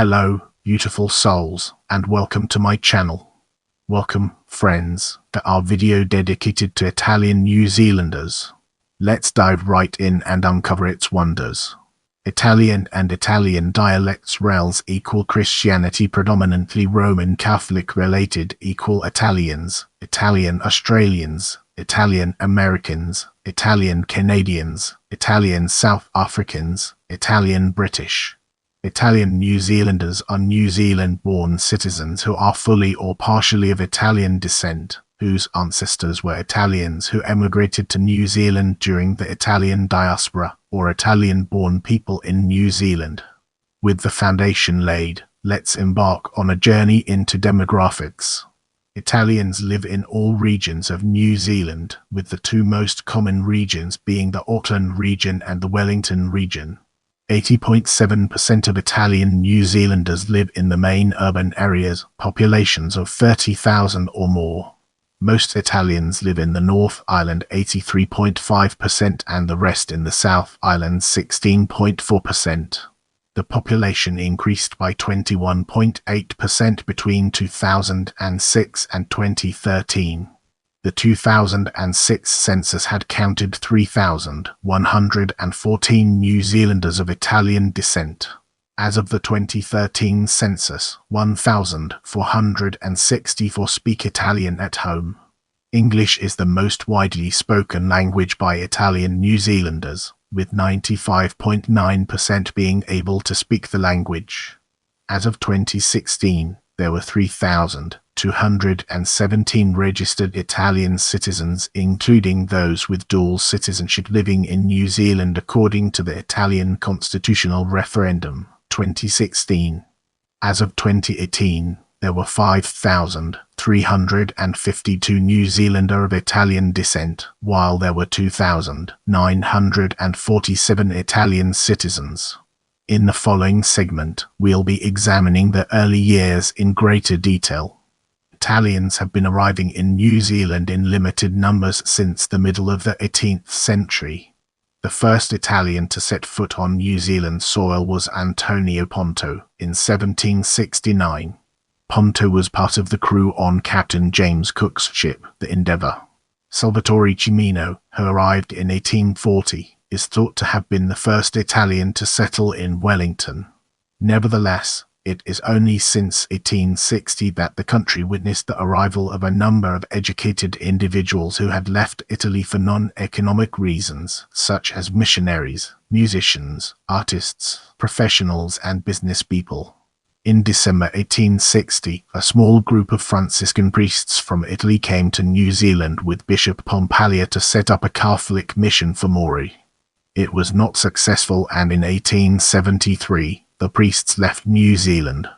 Hello, beautiful souls, and welcome to my channel. Welcome, friends, to our video dedicated to Italian New Zealanders. Let's dive right in and uncover its wonders. Italian and Italian dialects rels equal Christianity predominantly Roman Catholic related equal Italians, Italian Australians, Italian Americans, Italian Canadians, Italian South Africans, Italian British. Italian New Zealanders are New Zealand-born citizens who are fully or partially of Italian descent, whose ancestors were Italians who emigrated to New Zealand during the Italian diaspora, or Italian-born people in New Zealand. With the foundation laid, let's embark on a journey into demographics. Italians live in all regions of New Zealand, with the two most common regions being the Auckland region and the Wellington region. 80.7% of Italian New Zealanders live in the main urban areas, populations of 30,000 or more. Most Italians live in the North Island 83.5% and the rest in the South Island 16.4%. The population increased by 21.8% between 2006 and 2013. The 2006 census had counted 3,114 New Zealanders of Italian descent. As of the 2013 census, 1,464 speak Italian at home. English is the most widely spoken language by Italian New Zealanders, with 95.9% being able to speak the language. As of 2016, there were 3,217 registered Italian citizens, including those with dual citizenship living in New Zealand according to the Italian Constitutional Referendum, 2016. As of 2018, there were 5,352 New Zealander of Italian descent, while there were 2,947 Italian citizens. In the following segment, we'll be examining the early years in greater detail. Italians have been arriving in New Zealand in limited numbers since the middle of the 18th century. The first Italian to set foot on New Zealand soil was Antonio Ponto in 1769. Ponto was part of the crew on Captain James Cook's ship, the Endeavour. Salvatore Cimino, who arrived in 1840, is thought to have been the first Italian to settle in Wellington. Nevertheless, it is only since 1860 that the country witnessed the arrival of a number of educated individuals who had left Italy for non-economic reasons, such as missionaries, musicians, artists, professionals, and business people. In December 1860, a small group of Franciscan priests from Italy came to New Zealand with Bishop Pompalia to set up a Catholic mission for Maori. It was not successful, and in 1873, the priests left New Zealand.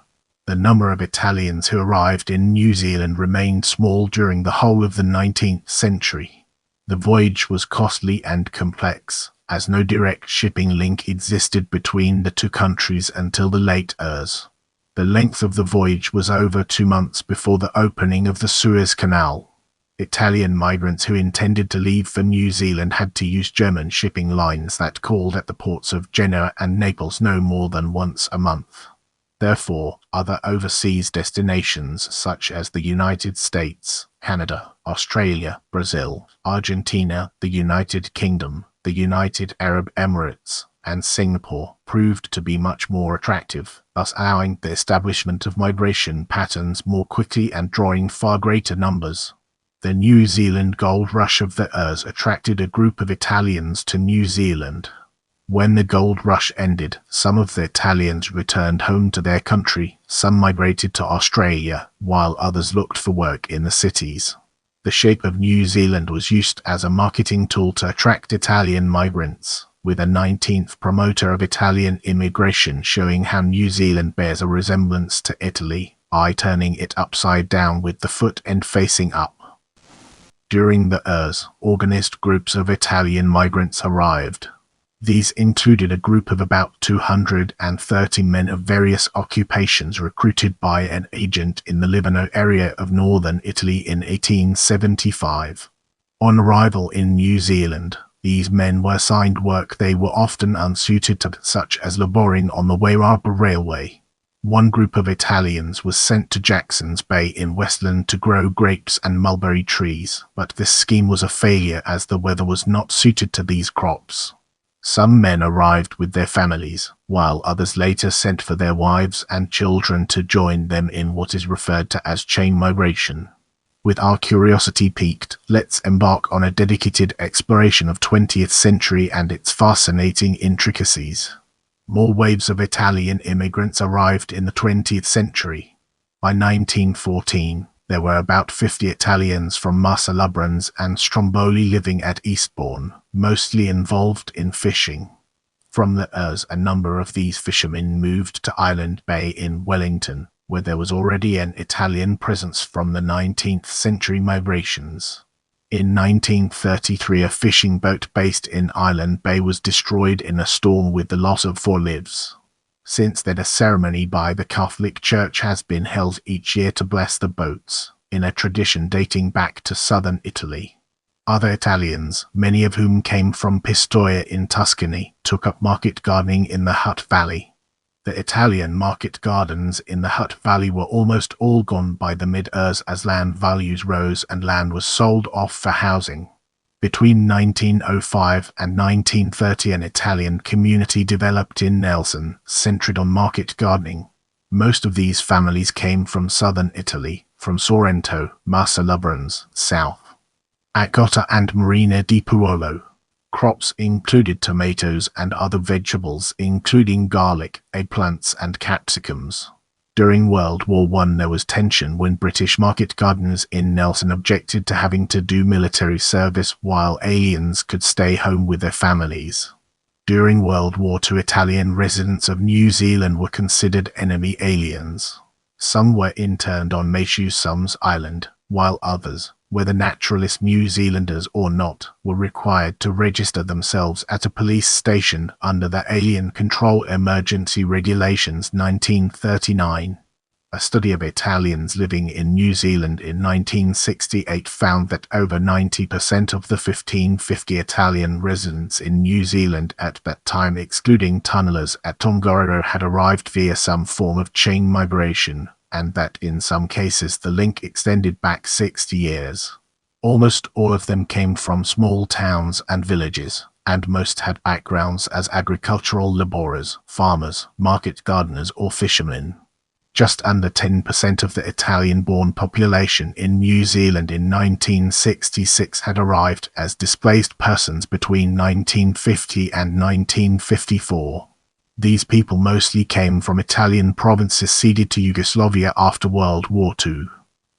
The number of Italians who arrived in New Zealand remained small during the whole of the 19th century. The voyage was costly and complex, as no direct shipping link existed between the two countries until the late years. The length of the voyage was over 2 months before the opening of the Suez Canal. Italian migrants who intended to leave for New Zealand had to use German shipping lines that called at the ports of Genoa and Naples no more than once a month. Therefore, other overseas destinations such as the United States, Canada, Australia, Brazil, Argentina, the United Kingdom, the United Arab Emirates, and Singapore proved to be much more attractive, thus allowing the establishment of migration patterns more quickly and drawing far greater numbers. The New Zealand gold rush of the years attracted a group of Italians to New Zealand. When the gold rush ended, some of the Italians returned home to their country, some migrated to Australia, while others looked for work in the cities. The shape of New Zealand was used as a marketing tool to attract Italian migrants, with a 19th promoter of Italian immigration showing how New Zealand bears a resemblance to Italy, turning it upside down with the foot end facing up. During the years, organized groups of Italian migrants arrived. These included a group of about 230 men of various occupations recruited by an agent in the Livorno area of northern Italy in 1875. On arrival in New Zealand, these men were assigned work they were often unsuited to, such as laboring on the Wairarapa Railway. One group of Italians was sent to Jackson's Bay in Westland to grow grapes and mulberry trees, but this scheme was a failure as the weather was not suited to these crops. Some men arrived with their families, while others later sent for their wives and children to join them in what is referred to as chain migration. With our curiosity piqued, let's embark on a dedicated exploration of 20th century and its fascinating intricacies. More waves of Italian immigrants arrived in the 20th century. By 1914, there were about 50 Italians from Marsalubrans and Stromboli living at Eastbourne, mostly involved in fishing. From the Ers, a number of these fishermen moved to Island Bay in Wellington, where there was already an Italian presence from the 19th century migrations. In 1933, a fishing boat based in Island Bay was destroyed in a storm with the loss of 4 lives. Since then, a ceremony by the Catholic Church has been held each year to bless the boats, in a tradition dating back to southern Italy. Other Italians, many of whom came from Pistoia in Tuscany, took up market gardening in the Hutt Valley. The Italian market gardens in the Hutt Valley were almost all gone by the mid-Ers as land values rose and land was sold off for housing. Between 1905 and 1930, an Italian community developed in Nelson, centered on market gardening. Most of these families came from southern Italy, from Sorrento, Marsalubrans, south. At Gotta and Marina di Puolo, crops included tomatoes and other vegetables, including garlic, eggplants, and capsicums. During World War I, there was tension when British market gardeners in Nelson objected to having to do military service while aliens could stay home with their families. During World War II, Italian residents of New Zealand were considered enemy aliens. Some were interned on Mauritius Island, while others, whether naturalist New Zealanders or not, were required to register themselves at a police station under the Alien Control Emergency Regulations 1939. A study of Italians living in New Zealand in 1968 found that over 90% of the 1550 Italian residents in New Zealand at that time, excluding tunnelers at Tongariro, had arrived via some form of chain migration, and that in some cases the link extended back 60 years. Almost all of them came from small towns and villages, and most had backgrounds as agricultural laborers, farmers, market gardeners, or fishermen. Just under 10% of the Italian-born population in New Zealand in 1966 had arrived as displaced persons between 1950 and 1954. These people mostly came from Italian provinces ceded to Yugoslavia after World War II.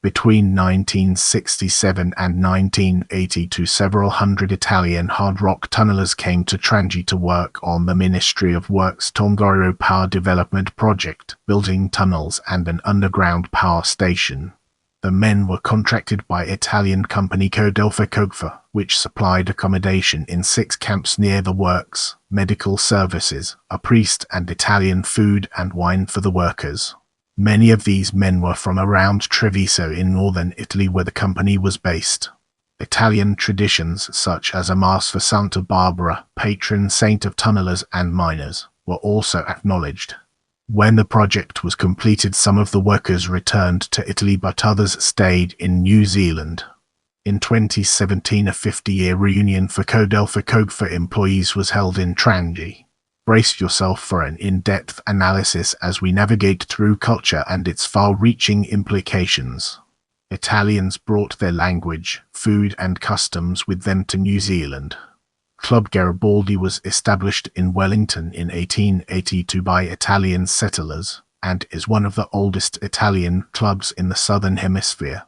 Between 1967 and 1982, several hundred Italian hard rock tunnelers came to Trangi to work on the Ministry of Works Tongariro Power Development Project, building tunnels and an underground power station. The men were contracted by Italian company Codelfa Cogfa, which supplied accommodation in 6 camps near the works, medical services, a priest, and Italian food and wine for the workers. Many of these men were from around Treviso in northern Italy, where the company was based. Italian traditions such as a Mass for Santa Barbara, patron saint of tunnelers and miners, were also acknowledged. When the project was completed, some of the workers returned to Italy, but others stayed in New Zealand. In 2017, a 50-year reunion for Codelfa Cogfa employees was held in Trangi. Brace yourself for an in-depth analysis as we navigate through culture and its far-reaching implications. Italians brought their language, food, and customs with them to New Zealand. Club Garibaldi was established in Wellington in 1882 by Italian settlers, and is one of the oldest Italian clubs in the Southern Hemisphere.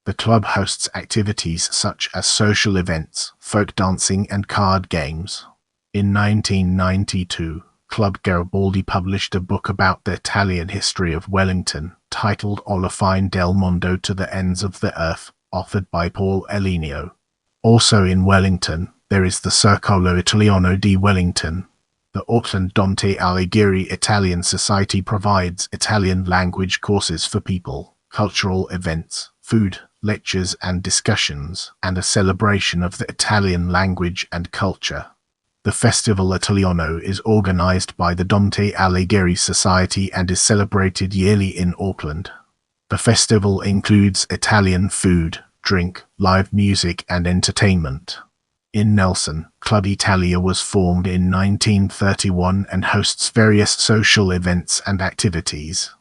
The club hosts activities such as social events, folk dancing, and card games. In 1992, Club Garibaldi published a book about the Italian history of Wellington, titled Olafine del Mondo to the Ends of the Earth, authored by Paul Elenio. Also in Wellington, there is the Circolo Italiano di Wellington. The Auckland Dante Alighieri Italian Society provides Italian language courses for people, cultural events, food, lectures and discussions, and a celebration of the Italian language and culture. The Festival Italiano is organized by the Dante Alighieri Society and is celebrated yearly in Auckland. The festival includes Italian food, drink, live music and entertainment. In Nelson, Club Italia was formed in 1931 and hosts various social events and activities.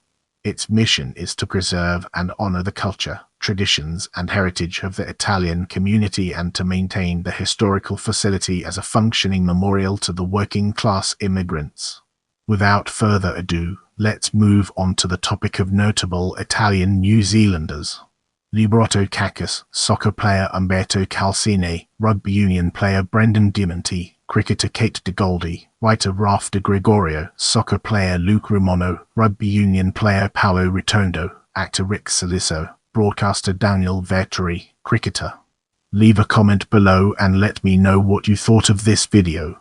Its mission is to preserve and honor the culture, traditions and heritage of the Italian community and to maintain the historical facility as a functioning memorial to the working-class immigrants. Without further ado, let's move on to the topic of notable Italian New Zealanders. Liberato Kakis, soccer player Umberto Calcine, rugby union player Brendan Diamante, cricketer Kate De Goldie, writer Ralph De Gregorio, soccer player Luke Romano, rugby union player Paolo Ritondo, actor Rick Saliso, broadcaster Daniel Vettori, cricketer. Leave a comment below and let me know what you thought of this video.